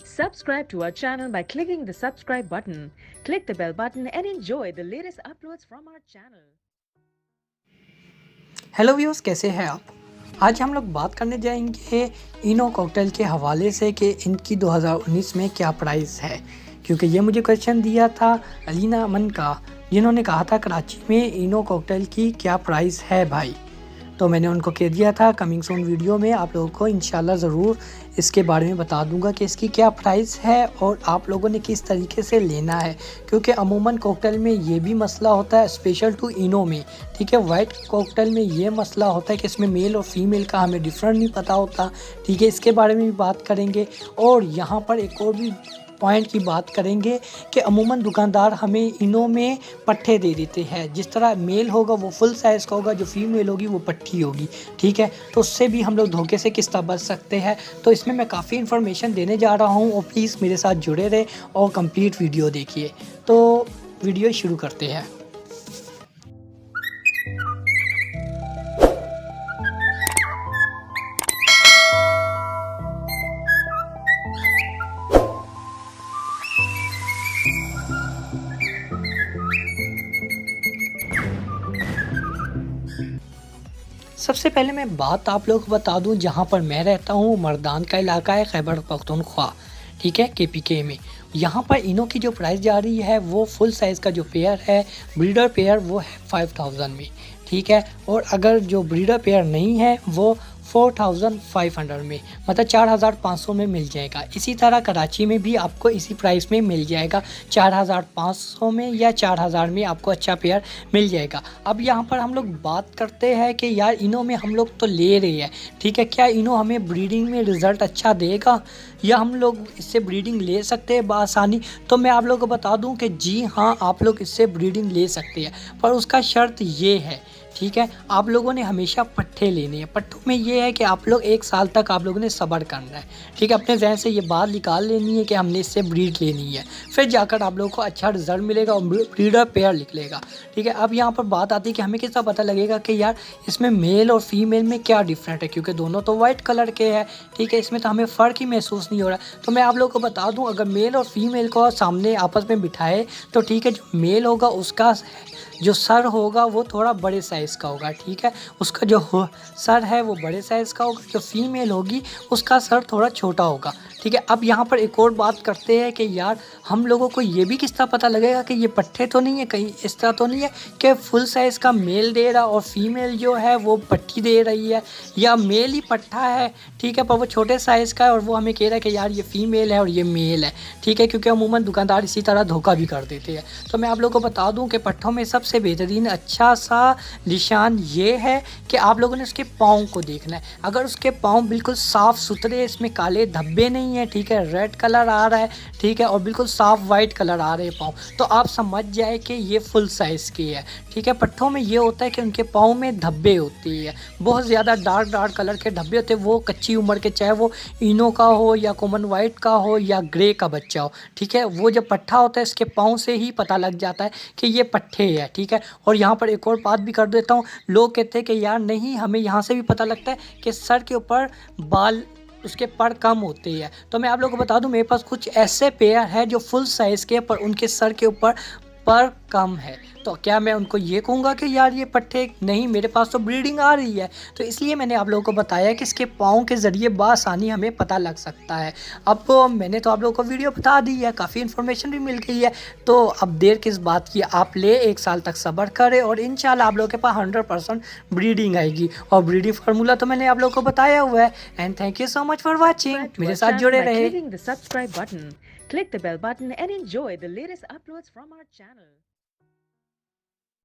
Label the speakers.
Speaker 1: Subscribe to our channel by clicking the subscribe button. Click the bell button and enjoy the latest uploads from our channel.
Speaker 2: Hello viewers, कैसे हैं आप। आज हम लोग बात करने जाएंगे इनो कॉकटेल के हवाले से कि इनकी 2019 में क्या प्राइस है, क्योंकि ये मुझे क्वेश्चन दिया था अलीना अमन का, जिन्होंने कहा था कराची में इनो कॉकटेल की क्या प्राइस है भाई। तो मैंने उनको कह दिया था कमिंग सून वीडियो में आप लोगों को इंशाल्लाह ज़रूर इसके बारे में बता दूंगा कि इसकी क्या प्राइस है और आप लोगों ने किस तरीके से लेना है, क्योंकि अमूमन कॉकटेल में ये भी मसला होता है स्पेशल टू इनो में। ठीक है, वाइट कॉकटेल में ये मसला होता है कि इसमें मेल और फीमेल का हमें डिफरेंट नहीं पता होता। ठीक है, इसके बारे में भी बात करेंगे और यहाँ पर एक और भी पॉइंट की बात करेंगे कि अमूमन दुकानदार हमें इनो में पट्टे दे देते हैं। जिस तरह मेल होगा वो फुल साइज़ का होगा, जो फीमेल होगी वो पट्टी होगी। ठीक है, तो उससे भी हम लोग धोखे से किस तरह बच सकते हैं। तो इसमें मैं काफ़ी इन्फॉर्मेशन देने जा रहा हूँ और प्लीज़ मेरे साथ जुड़े रहे और कंप्लीट वीडियो देखिए। तो वीडियो शुरू करते हैं। सबसे पहले मैं बात आप लोगों को बता दूं, जहां पर मैं रहता हूं मर्दान का इलाका है, खैबर पख्तूनख्वा। ठीक है, KPK में। यहाँ पर इनो की जो प्राइस जा रही है वो फुल साइज़ का जो पेयर है ब्रीडर पेयर वो है 5000 में। ठीक है, और अगर जो ब्रीडर पेयर नहीं है वो 4500 में, मतलब 4500 में मिल जाएगा। इसी तरह कराची में भी आपको इसी प्राइस में मिल जाएगा, 4500 में या 4000 में आपको अच्छा पेयर मिल जाएगा। अब यहाँ पर हम लोग बात करते हैं कि यार इनो में हम लोग तो ले रहे हैं, ठीक है, क्या इनो हमें ब्रीडिंग में रिज़ल्ट अच्छा देगा या हम लोग इससे ब्रीडिंग ले सकते हैं बआसानी। तो मैं आप लोगों को बता दूं कि जी हाँ, आप लोग इससे ब्रीडिंग ले सकते हैं, पर उसका शर्त ये है, ठीक है, आप लोगों ने हमेशा पट्टे लेने हैं। पट्टों में ये है कि आप लोग 1 साल तक आप लोगों ने सब्र करना है। ठीक है, अपने जहन से ये बात निकाल लेनी है कि हमने इससे ब्रीड लेनी है, फिर जाकर आप लोगों को अच्छा रिजल्ट मिलेगा और ब्रीडर पेयर निकलेगा। ठीक है, अब यहाँ पर बात आती है कि हमें किस तरह पता लगेगा कि यार इसमें मेल और फीमेल में क्या डिफरेंट है, क्योंकि दोनों तो वाइट कलर के हैं। ठीक है, इसमें तो हमें फ़र्क ही महसूस नहीं हो रहा। तो मैं आप लोगों को बता दूँ, अगर मेल और फीमेल को सामने आपस में बिठाए तो ठीक है, जो मेल होगा उसका जो सर होगा वो थोड़ा बड़े साइज़ का होगा। ठीक है, उसका जो सर है वो बड़े साइज़ का होगा, जो फीमेल होगी उसका सर थोड़ा छोटा होगा। ठीक है, अब यहाँ पर एक और बात करते हैं कि यार हम लोगों को ये भी किस तरह पता लगेगा कि ये पट्टे तो नहीं है, कहीं इस तरह तो नहीं है कि फुल साइज़ का मेल दे रहा और फीमेल जो है वो पट्टी दे रही है, या मेल ही पट्टा है। ठीक है, पर वो छोटे साइज़ का है और वो हमें कह रहा है कि यार ये फीमेल है और ये मेल है। ठीक है, क्योंकि अमूमन दुकानदार इसी तरह धोखा भी कर देते हैं। तो मैं आप लोगों को बता दूँ कि पट्टों में सबसे बेहतरीन अच्छा सा निशान ये है कि आप लोगों ने उसके पाँव को देखना है। अगर उसके पाँव बिल्कुल साफ़ सुथरे, इसमें काले धब्बे नहीं है, ठीक है, रेड कलर आ रहा है, ठीक है, और बिल्कुल साफ़ वाइट कलर आ रहे हैं पाँव, तो आप समझ जाए कि ये फुल साइज़ की है। ठीक है, पट्ठों में ये होता है कि उनके पाँव में धब्बे होती है, बहुत ज़्यादा डार्क कलर के धब्बे होते हैं। वो कच्ची उम्र के, चाहे वो इनो का हो या कॉमन वाइट का हो या ग्रे का बच्चा हो। ठीक है, वो जब पट्ठा होता है इसके पाँव से ही पता लग जाता है कि ये पट्ठे है। ठीक है, और यहाँ पर एक और बात भी कर देता हूँ, लोग कहते हैं कि यार नहीं, हमें यहाँ से भी पता लगता है कि सर के ऊपर बाल, उसके पर कम होते हैं। तो मैं आप लोगों को बता दूं, मेरे पास कुछ ऐसे पेयर है जो फुल साइज़ के पर उनके सर के ऊपर पर कम है। तो क्या मैं उनको ये कहूँगा कि यार ये पट्टे नहीं, मेरे पास तो ब्रीडिंग आ रही है। तो इसलिए मैंने आप लोगों को बताया कि इसके पाँव के ज़रिए बआसानी हमें पता लग सकता है। अब मैंने तो आप लोगों को वीडियो बता दी है, काफ़ी इन्फॉर्मेशन भी मिल गई है, तो अब देर किस बात की, आप ले 1 साल तक सब्र करें और इंशाल्लाह आप लोगों के पास 100% ब्रीडिंग आएगी। और ब्रीडिंग फार्मूला तो मैंने आप लोगों को बताया हुआ है। And thank you so much for watching, मेरे साथ जुड़े रहे।
Speaker 1: Clicking the subscribe button, click the bell button and enjoy the latest uploads from our channel.